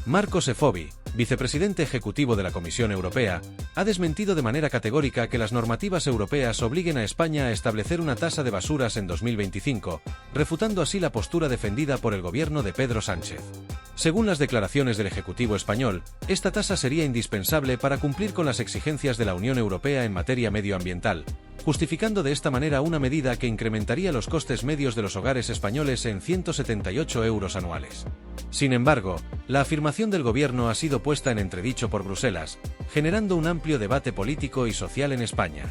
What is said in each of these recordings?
Marco Sefcovic, vicepresidente ejecutivo de la Comisión Europea, ha desmentido de manera categórica que las normativas europeas obliguen a España a establecer una tasa de basuras en 2025, refutando así la postura defendida por el gobierno de Pedro Sánchez. Según las declaraciones del Ejecutivo español, esta tasa sería indispensable para cumplir con las exigencias de la Unión Europea en materia medioambiental, justificando de esta manera una medida que incrementaría los costes medios de los hogares españoles en 178 euros anuales. Sin embargo, la afirmación del gobierno ha sido puesta en entredicho por Bruselas, generando un amplio debate político y social en España.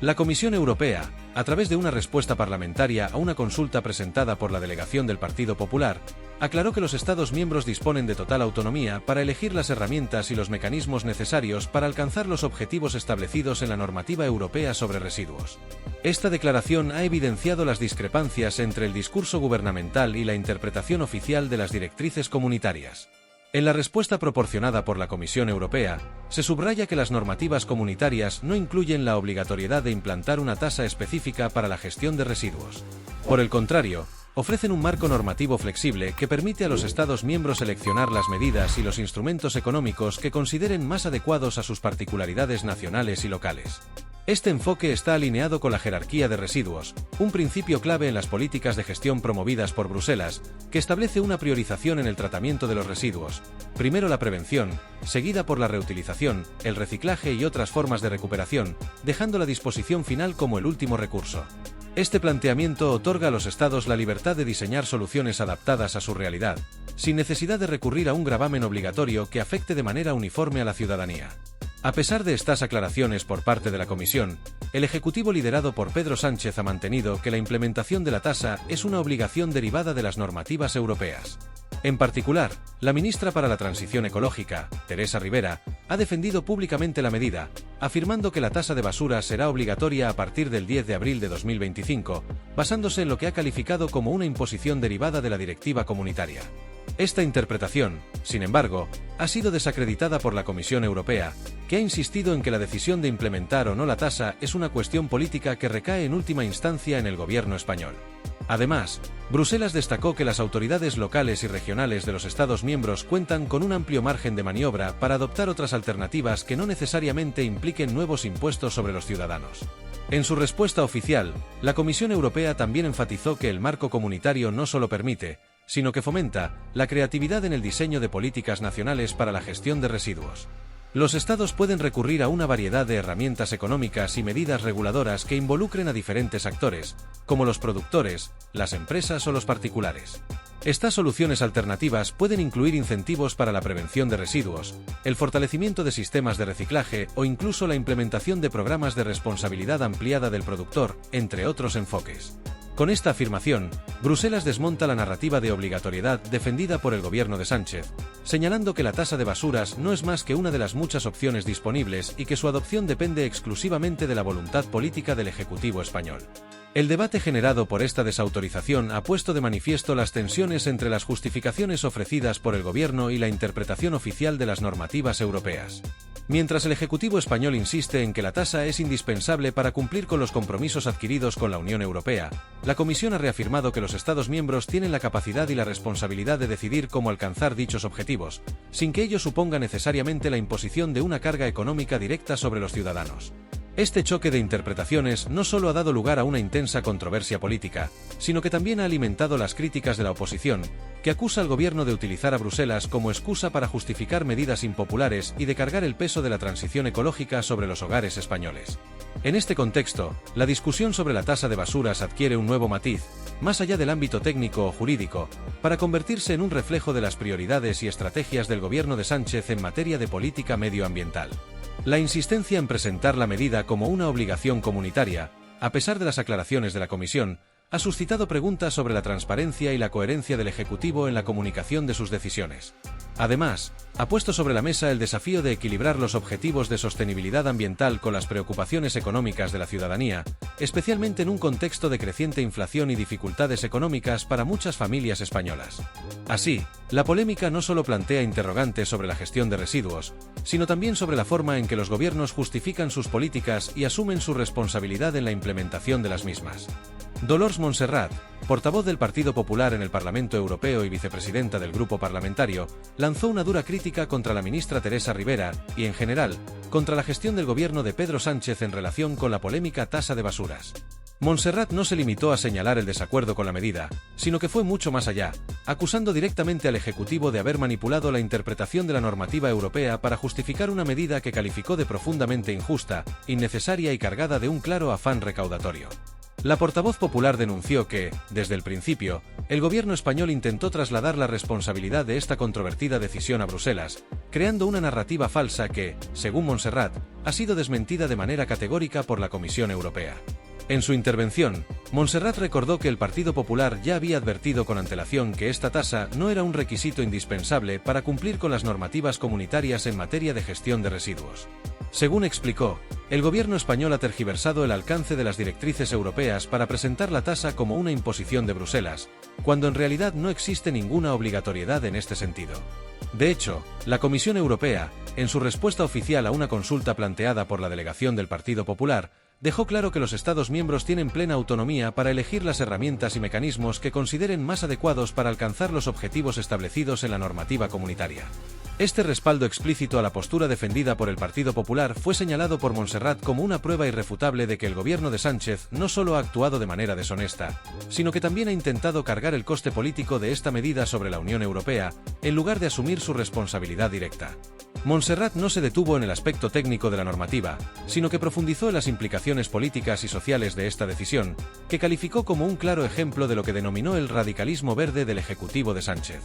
La Comisión Europea, a través de una respuesta parlamentaria a una consulta presentada por la delegación del Partido Popular, aclaró que los Estados miembros disponen de total autonomía para elegir las herramientas y los mecanismos necesarios para alcanzar los objetivos establecidos en la normativa europea sobre residuos. Esta declaración ha evidenciado las discrepancias entre el discurso gubernamental y la interpretación oficial de las directrices comunitarias. En la respuesta proporcionada por la Comisión Europea, se subraya que las normativas comunitarias no incluyen la obligatoriedad de implantar una tasa específica para la gestión de residuos. Por el contrario, ofrecen un marco normativo flexible que permite a los Estados miembros seleccionar las medidas y los instrumentos económicos que consideren más adecuados a sus particularidades nacionales y locales. Este enfoque está alineado con la jerarquía de residuos, un principio clave en las políticas de gestión promovidas por Bruselas, que establece una priorización en el tratamiento de los residuos, primero la prevención, seguida por la reutilización, el reciclaje y otras formas de recuperación, dejando la disposición final como el último recurso. Este planteamiento otorga a los Estados la libertad de diseñar soluciones adaptadas a su realidad, sin necesidad de recurrir a un gravamen obligatorio que afecte de manera uniforme a la ciudadanía. A pesar de estas aclaraciones por parte de la Comisión, el Ejecutivo liderado por Pedro Sánchez ha mantenido que la implementación de la tasa es una obligación derivada de las normativas europeas. En particular, la ministra para la Transición Ecológica, Teresa Ribera, ha defendido públicamente la medida, afirmando que la tasa de basura será obligatoria a partir del 10 de abril de 2025, basándose en lo que ha calificado como una imposición derivada de la directiva comunitaria. Esta interpretación, sin embargo, ha sido desacreditada por la Comisión Europea, que ha insistido en que la decisión de implementar o no la tasa es una cuestión política que recae en última instancia en el gobierno español. Además, Bruselas destacó que las autoridades locales y regionales de los Estados miembros cuentan con un amplio margen de maniobra para adoptar otras alternativas que no necesariamente impliquen nuevos impuestos sobre los ciudadanos. En su respuesta oficial, la Comisión Europea también enfatizó que el marco comunitario no solo permite, sino que fomenta, la creatividad en el diseño de políticas nacionales para la gestión de residuos. Los Estados pueden recurrir a una variedad de herramientas económicas y medidas reguladoras que involucren a diferentes actores, como los productores, las empresas o los particulares. Estas soluciones alternativas pueden incluir incentivos para la prevención de residuos, el fortalecimiento de sistemas de reciclaje o incluso la implementación de programas de responsabilidad ampliada del productor, entre otros enfoques. Con esta afirmación, Bruselas desmonta la narrativa de obligatoriedad defendida por el gobierno de Sánchez, señalando que la tasa de basuras no es más que una de las muchas opciones disponibles y que su adopción depende exclusivamente de la voluntad política del Ejecutivo español. El debate generado por esta desautorización ha puesto de manifiesto las tensiones entre las justificaciones ofrecidas por el gobierno y la interpretación oficial de las normativas europeas. Mientras el Ejecutivo español insiste en que la tasa es indispensable para cumplir con los compromisos adquiridos con la Unión Europea, la Comisión ha reafirmado que los Estados miembros tienen la capacidad y la responsabilidad de decidir cómo alcanzar dichos objetivos, sin que ello suponga necesariamente la imposición de una carga económica directa sobre los ciudadanos. Este choque de interpretaciones no solo ha dado lugar a una intensa controversia política, sino que también ha alimentado las críticas de la oposición, que acusa al gobierno de utilizar a Bruselas como excusa para justificar medidas impopulares y de cargar el peso de la transición ecológica sobre los hogares españoles. En este contexto, la discusión sobre la tasa de basuras adquiere un nuevo matiz, más allá del ámbito técnico o jurídico, para convertirse en un reflejo de las prioridades y estrategias del gobierno de Sánchez en materia de política medioambiental. La insistencia en presentar la medida como una obligación comunitaria, a pesar de las aclaraciones de la Comisión, ha suscitado preguntas sobre la transparencia y la coherencia del Ejecutivo en la comunicación de sus decisiones. Además, ha puesto sobre la mesa el desafío de equilibrar los objetivos de sostenibilidad ambiental con las preocupaciones económicas de la ciudadanía, especialmente en un contexto de creciente inflación y dificultades económicas para muchas familias españolas. Así, la polémica no solo plantea interrogantes sobre la gestión de residuos, sino también sobre la forma en que los gobiernos justifican sus políticas y asumen su responsabilidad en la implementación de las mismas. Dolors Montserrat, portavoz del Partido Popular en el Parlamento Europeo y vicepresidenta del grupo parlamentario, lanzó una dura crítica contra la ministra Teresa Ribera y, en general, contra la gestión del gobierno de Pedro Sánchez en relación con la polémica tasa de basuras. Montserrat no se limitó a señalar el desacuerdo con la medida, sino que fue mucho más allá, acusando directamente al Ejecutivo de haber manipulado la interpretación de la normativa europea para justificar una medida que calificó de profundamente injusta, innecesaria y cargada de un claro afán recaudatorio. La portavoz popular denunció que, desde el principio, el gobierno español intentó trasladar la responsabilidad de esta controvertida decisión a Bruselas, creando una narrativa falsa que, según Montserrat, ha sido desmentida de manera categórica por la Comisión Europea. En su intervención, Montserrat recordó que el Partido Popular ya había advertido con antelación que esta tasa no era un requisito indispensable para cumplir con las normativas comunitarias en materia de gestión de residuos. Según explicó, el gobierno español ha tergiversado el alcance de las directrices europeas para presentar la tasa como una imposición de Bruselas, cuando en realidad no existe ninguna obligatoriedad en este sentido. De hecho, la Comisión Europea, en su respuesta oficial a una consulta planteada por la delegación del Partido Popular, dejó claro que los Estados miembros tienen plena autonomía para elegir las herramientas y mecanismos que consideren más adecuados para alcanzar los objetivos establecidos en la normativa comunitaria. Este respaldo explícito a la postura defendida por el Partido Popular fue señalado por Montserrat como una prueba irrefutable de que el gobierno de Sánchez no solo ha actuado de manera deshonesta, sino que también ha intentado cargar el coste político de esta medida sobre la Unión Europea, en lugar de asumir su responsabilidad directa. Montserrat no se detuvo en el aspecto técnico de la normativa, sino que profundizó en las implicaciones políticas y sociales de esta decisión, que calificó como un claro ejemplo de lo que denominó el radicalismo verde del Ejecutivo de Sánchez.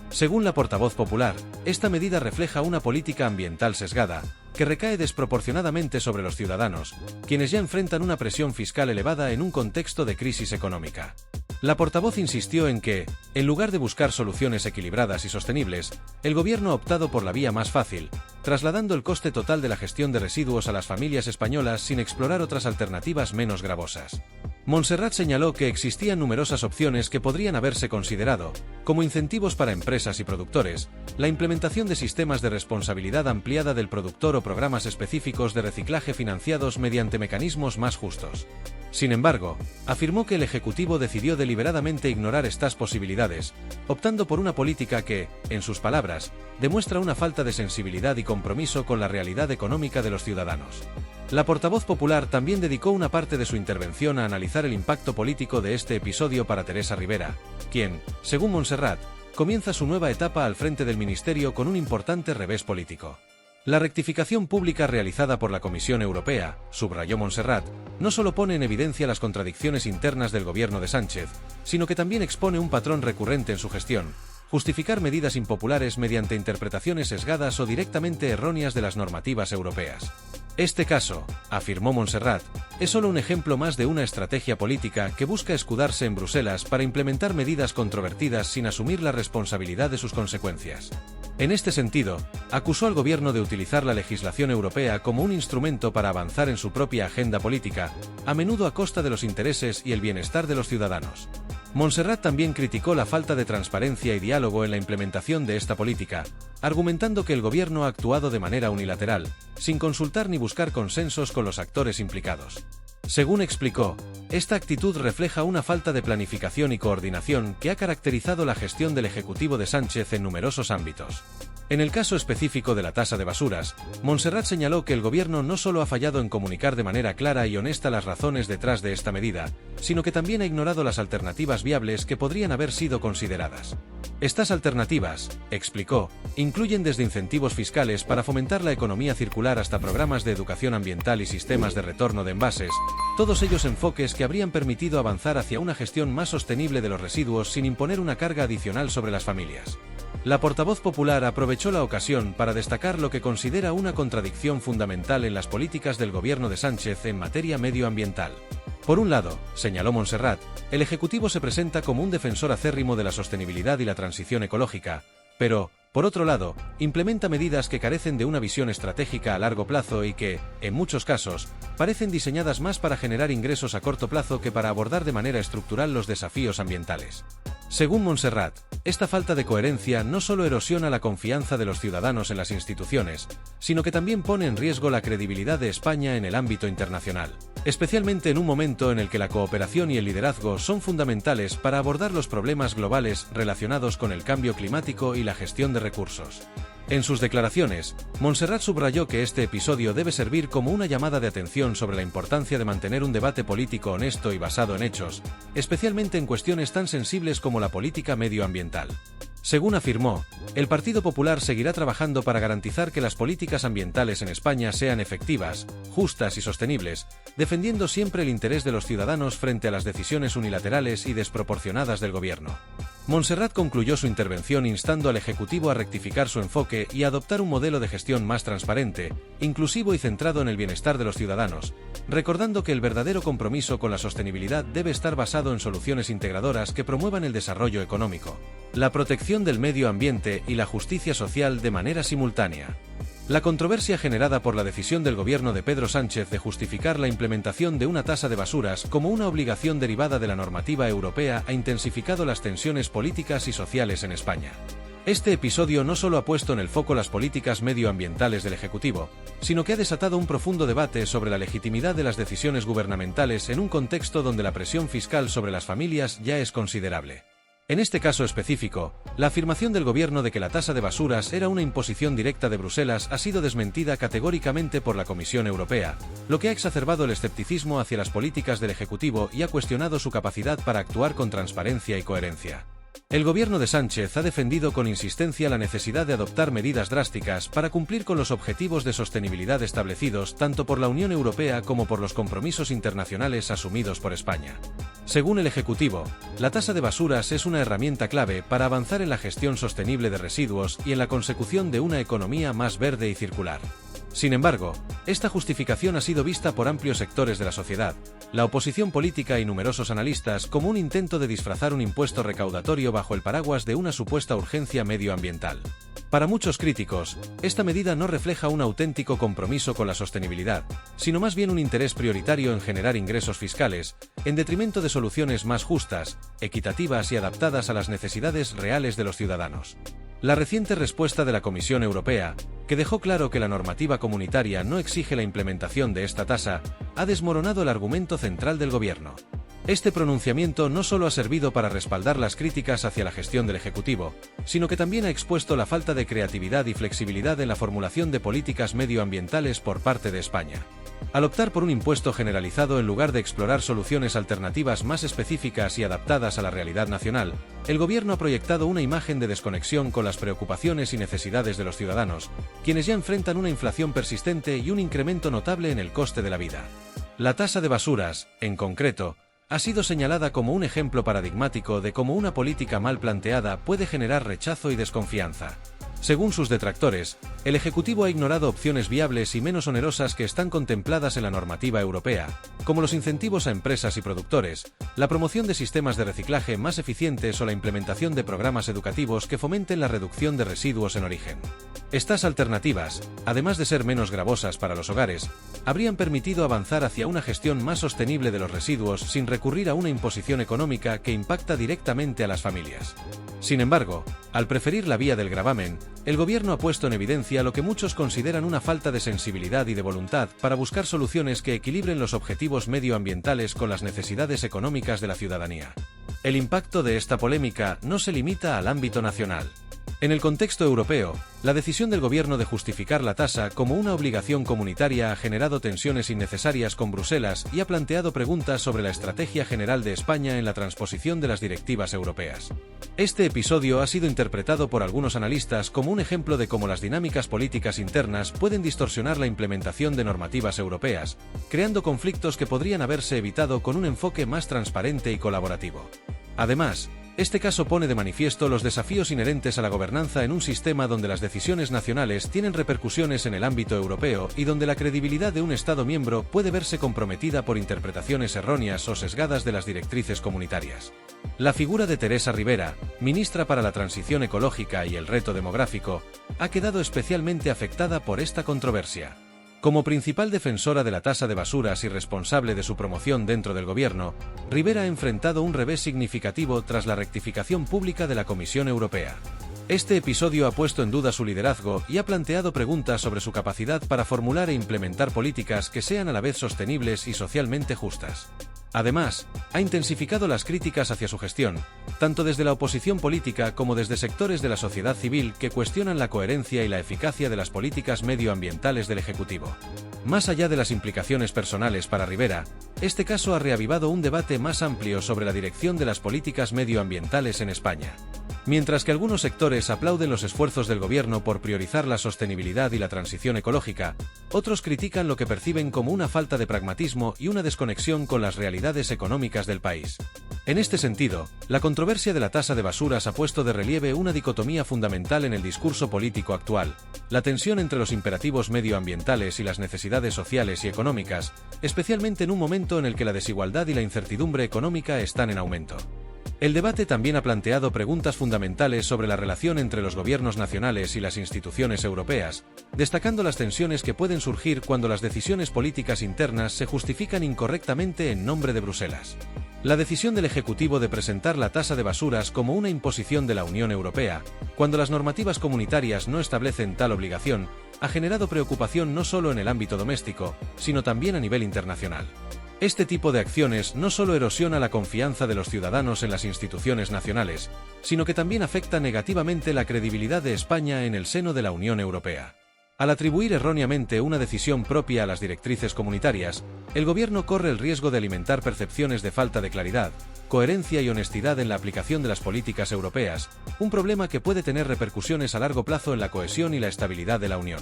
Según la portavoz popular, esta medida refleja una política ambiental sesgada, que recae desproporcionadamente sobre los ciudadanos, quienes ya enfrentan una presión fiscal elevada en un contexto de crisis económica. La portavoz insistió en que, en lugar de buscar soluciones equilibradas y sostenibles, el gobierno ha optado por la vía más fácil, trasladando el coste total de la gestión de residuos a las familias españolas sin explorar otras alternativas menos gravosas. Montserrat señaló que existían numerosas opciones que podrían haberse considerado, como incentivos para empresas y productores, la implementación de sistemas de responsabilidad ampliada del productor o programas específicos de reciclaje financiados mediante mecanismos más justos. Sin embargo, afirmó que el Ejecutivo decidió deliberadamente ignorar estas posibilidades, optando por una política que, en sus palabras, demuestra una falta de sensibilidad y compromiso con la realidad económica de los ciudadanos. La portavoz popular también dedicó una parte de su intervención a analizar el impacto político de este episodio para Teresa Ribera, quien, según Montserrat, comienza su nueva etapa al frente del ministerio con un importante revés político. La rectificación pública realizada por la Comisión Europea, subrayó Montserrat, no solo pone en evidencia las contradicciones internas del gobierno de Sánchez, sino que también expone un patrón recurrente en su gestión: justificar medidas impopulares mediante interpretaciones sesgadas o directamente erróneas de las normativas europeas. Este caso, afirmó Montserrat, es solo un ejemplo más de una estrategia política que busca escudarse en Bruselas para implementar medidas controvertidas sin asumir la responsabilidad de sus consecuencias. En este sentido, acusó al gobierno de utilizar la legislación europea como un instrumento para avanzar en su propia agenda política, a menudo a costa de los intereses y el bienestar de los ciudadanos. Montserrat también criticó la falta de transparencia y diálogo en la implementación de esta política, argumentando que el gobierno ha actuado de manera unilateral, sin consultar ni buscar consensos con los actores implicados. Según explicó, esta actitud refleja una falta de planificación y coordinación que ha caracterizado la gestión del Ejecutivo de Sánchez en numerosos ámbitos. En el caso específico de la tasa de basuras, Montserrat señaló que el gobierno no solo ha fallado en comunicar de manera clara y honesta las razones detrás de esta medida, sino que también ha ignorado las alternativas viables que podrían haber sido consideradas. Estas alternativas, explicó, incluyen desde incentivos fiscales para fomentar la economía circular hasta programas de educación ambiental y sistemas de retorno de envases, todos ellos enfoques que habrían permitido avanzar hacia una gestión más sostenible de los residuos sin imponer una carga adicional sobre las familias. La portavoz popular aprovechó la ocasión para destacar lo que considera una contradicción fundamental en las políticas del gobierno de Sánchez en materia medioambiental. Por un lado, señaló Montserrat, el Ejecutivo se presenta como un defensor acérrimo de la sostenibilidad y la transición ecológica, pero, por otro lado, implementa medidas que carecen de una visión estratégica a largo plazo y que, en muchos casos, parecen diseñadas más para generar ingresos a corto plazo que para abordar de manera estructural los desafíos ambientales. Según Montserrat, esta falta de coherencia no solo erosiona la confianza de los ciudadanos en las instituciones, sino que también pone en riesgo la credibilidad de España en el ámbito internacional, especialmente en un momento en el que la cooperación y el liderazgo son fundamentales para abordar los problemas globales relacionados con el cambio climático y la gestión de recursos. En sus declaraciones, Montserrat subrayó que este episodio debe servir como una llamada de atención sobre la importancia de mantener un debate político honesto y basado en hechos, especialmente en cuestiones tan sensibles como la política medioambiental. Según afirmó, el Partido Popular seguirá trabajando para garantizar que las políticas ambientales en España sean efectivas, justas y sostenibles, defendiendo siempre el interés de los ciudadanos frente a las decisiones unilaterales y desproporcionadas del gobierno. Montserrat concluyó su intervención instando al Ejecutivo a rectificar su enfoque y a adoptar un modelo de gestión más transparente, inclusivo y centrado en el bienestar de los ciudadanos, recordando que el verdadero compromiso con la sostenibilidad debe estar basado en soluciones integradoras que promuevan el desarrollo económico, la protección del medio ambiente y la justicia social de manera simultánea. La controversia generada por la decisión del gobierno de Pedro Sánchez de justificar la implementación de una tasa de basuras como una obligación derivada de la normativa europea ha intensificado las tensiones políticas y sociales en España. Este episodio no solo ha puesto en el foco las políticas medioambientales del Ejecutivo, sino que ha desatado un profundo debate sobre la legitimidad de las decisiones gubernamentales en un contexto donde la presión fiscal sobre las familias ya es considerable. En este caso específico, la afirmación del gobierno de que la tasa de basuras era una imposición directa de Bruselas ha sido desmentida categóricamente por la Comisión Europea, lo que ha exacerbado el escepticismo hacia las políticas del Ejecutivo y ha cuestionado su capacidad para actuar con transparencia y coherencia. El gobierno de Sánchez ha defendido con insistencia la necesidad de adoptar medidas drásticas para cumplir con los objetivos de sostenibilidad establecidos tanto por la Unión Europea como por los compromisos internacionales asumidos por España. Según el Ejecutivo, la tasa de basuras es una herramienta clave para avanzar en la gestión sostenible de residuos y en la consecución de una economía más verde y circular. Sin embargo, esta justificación ha sido vista por amplios sectores de la sociedad, la oposición política y numerosos analistas como un intento de disfrazar un impuesto recaudatorio bajo el paraguas de una supuesta urgencia medioambiental. Para muchos críticos, esta medida no refleja un auténtico compromiso con la sostenibilidad, sino más bien un interés prioritario en generar ingresos fiscales, en detrimento de soluciones más justas, equitativas y adaptadas a las necesidades reales de los ciudadanos. La reciente respuesta de la Comisión Europea, que dejó claro que la normativa comunitaria no exige la implementación de esta tasa, ha desmoronado el argumento central del gobierno. Este pronunciamiento no solo ha servido para respaldar las críticas hacia la gestión del Ejecutivo, sino que también ha expuesto la falta de creatividad y flexibilidad en la formulación de políticas medioambientales por parte de España. Al optar por un impuesto generalizado en lugar de explorar soluciones alternativas más específicas y adaptadas a la realidad nacional, el gobierno ha proyectado una imagen de desconexión con las preocupaciones y necesidades de los ciudadanos, quienes ya enfrentan una inflación persistente y un incremento notable en el coste de la vida. La tasa de basuras, en concreto, ha sido señalada como un ejemplo paradigmático de cómo una política mal planteada puede generar rechazo y desconfianza. Según sus detractores, el Ejecutivo ha ignorado opciones viables y menos onerosas que están contempladas en la normativa europea, como los incentivos a empresas y productores, la promoción de sistemas de reciclaje más eficientes o la implementación de programas educativos que fomenten la reducción de residuos en origen. Estas alternativas, además de ser menos gravosas para los hogares, habrían permitido avanzar hacia una gestión más sostenible de los residuos sin recurrir a una imposición económica que impacta directamente a las familias. Sin embargo, al preferir la vía del gravamen, el gobierno ha puesto en evidencia lo que muchos consideran una falta de sensibilidad y de voluntad para buscar soluciones que equilibren los objetivos medioambientales con las necesidades económicas de la ciudadanía. El impacto de esta polémica no se limita al ámbito nacional. En el contexto europeo, la decisión del gobierno de justificar la tasa como una obligación comunitaria ha generado tensiones innecesarias con Bruselas y ha planteado preguntas sobre la estrategia general de España en la transposición de las directivas europeas. Este episodio ha sido interpretado por algunos analistas como un ejemplo de cómo las dinámicas políticas internas pueden distorsionar la implementación de normativas europeas, creando conflictos que podrían haberse evitado con un enfoque más transparente y colaborativo. Además, este caso pone de manifiesto los desafíos inherentes a la gobernanza en un sistema donde las decisiones nacionales tienen repercusiones en el ámbito europeo y donde la credibilidad de un Estado miembro puede verse comprometida por interpretaciones erróneas o sesgadas de las directrices comunitarias. La figura de Teresa Ribera, ministra para la Transición Ecológica y el Reto Demográfico, ha quedado especialmente afectada por esta controversia. Como principal defensora de la tasa de basuras y responsable de su promoción dentro del gobierno, Rivera ha enfrentado un revés significativo tras la rectificación pública de la Comisión Europea. Este episodio ha puesto en duda su liderazgo y ha planteado preguntas sobre su capacidad para formular e implementar políticas que sean a la vez sostenibles y socialmente justas. Además, ha intensificado las críticas hacia su gestión, tanto desde la oposición política como desde sectores de la sociedad civil que cuestionan la coherencia y la eficacia de las políticas medioambientales del Ejecutivo. Más allá de las implicaciones personales para Rivera, este caso ha reavivado un debate más amplio sobre la dirección de las políticas medioambientales en España. Mientras que algunos sectores aplauden los esfuerzos del gobierno por priorizar la sostenibilidad y la transición ecológica, otros critican lo que perciben como una falta de pragmatismo y una desconexión con las realidades económicas del país. En este sentido, la controversia de la tasa de basuras ha puesto de relieve una dicotomía fundamental en el discurso político actual: la tensión entre los imperativos medioambientales y las necesidades sociales y económicas, especialmente en un momento en el que la desigualdad y la incertidumbre económica están en aumento. El debate también ha planteado preguntas fundamentales sobre la relación entre los gobiernos nacionales y las instituciones europeas, destacando las tensiones que pueden surgir cuando las decisiones políticas internas se justifican incorrectamente en nombre de Bruselas. La decisión del Ejecutivo de presentar la tasa de basuras como una imposición de la Unión Europea, cuando las normativas comunitarias no establecen tal obligación, ha generado preocupación no solo en el ámbito doméstico, sino también a nivel internacional. Este tipo de acciones no solo erosiona la confianza de los ciudadanos en las instituciones nacionales, sino que también afecta negativamente la credibilidad de España en el seno de la Unión Europea. Al atribuir erróneamente una decisión propia a las directrices comunitarias, el gobierno corre el riesgo de alimentar percepciones de falta de claridad, coherencia y honestidad en la aplicación de las políticas europeas, un problema que puede tener repercusiones a largo plazo en la cohesión y la estabilidad de la Unión.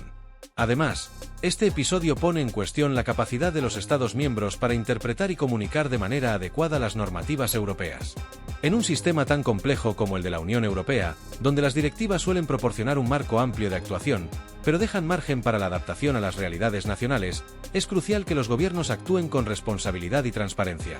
Además, este episodio pone en cuestión la capacidad de los Estados miembros para interpretar y comunicar de manera adecuada las normativas europeas. En un sistema tan complejo como el de la Unión Europea, donde las directivas suelen proporcionar un marco amplio de actuación, pero dejan margen para la adaptación a las realidades nacionales, es crucial que los gobiernos actúen con responsabilidad y transparencia.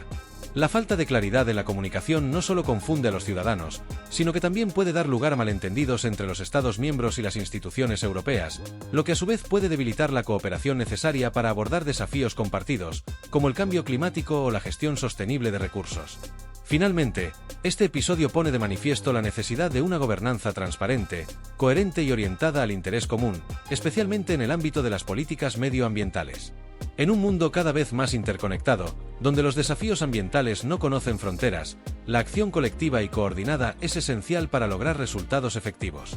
La falta de claridad en la comunicación no solo confunde a los ciudadanos, sino que también puede dar lugar a malentendidos entre los Estados miembros y las instituciones europeas, lo que a su vez puede debilitar la cooperación necesaria para abordar desafíos compartidos, como el cambio climático o la gestión sostenible de recursos. Finalmente, este episodio pone de manifiesto la necesidad de una gobernanza transparente, coherente y orientada al interés común, especialmente en el ámbito de las políticas medioambientales. En un mundo cada vez más interconectado, donde los desafíos ambientales no conocen fronteras, la acción colectiva y coordinada es esencial para lograr resultados efectivos.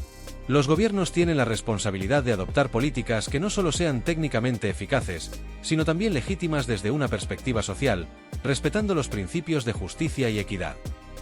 Los gobiernos tienen la responsabilidad de adoptar políticas que no solo sean técnicamente eficaces, sino también legítimas desde una perspectiva social, respetando los principios de justicia y equidad.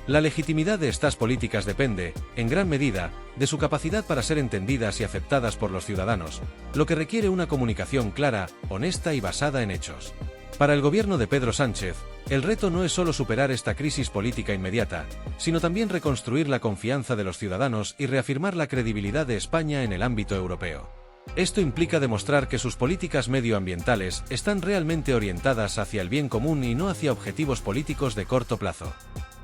La legitimidad de estas políticas depende, en gran medida, de su capacidad para ser entendidas y aceptadas por los ciudadanos, lo que requiere una comunicación clara, honesta y basada en hechos. Para el gobierno de Pedro Sánchez, el reto no es solo superar esta crisis política inmediata, sino también reconstruir la confianza de los ciudadanos y reafirmar la credibilidad de España en el ámbito europeo. Esto implica demostrar que sus políticas medioambientales están realmente orientadas hacia el bien común y no hacia objetivos políticos de corto plazo.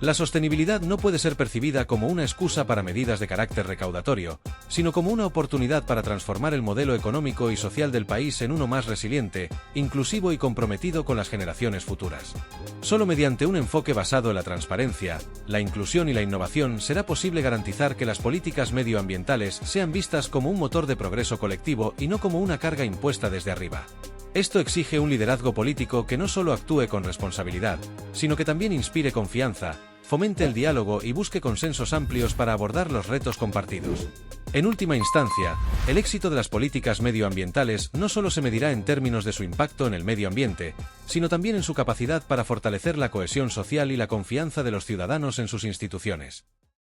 La sostenibilidad no puede ser percibida como una excusa para medidas de carácter recaudatorio, sino como una oportunidad para transformar el modelo económico y social del país en uno más resiliente, inclusivo y comprometido con las generaciones futuras. Solo mediante un enfoque basado en la transparencia, la inclusión y la innovación será posible garantizar que las políticas medioambientales sean vistas como un motor de progreso colectivo y no como una carga impuesta desde arriba. Esto exige un liderazgo político que no solo actúe con responsabilidad, sino que también inspire confianza, fomente el diálogo y busque consensos amplios para abordar los retos compartidos. En última instancia, el éxito de las políticas medioambientales no solo se medirá en términos de su impacto en el medio ambiente, sino también en su capacidad para fortalecer la cohesión social y la confianza de los ciudadanos en sus instituciones.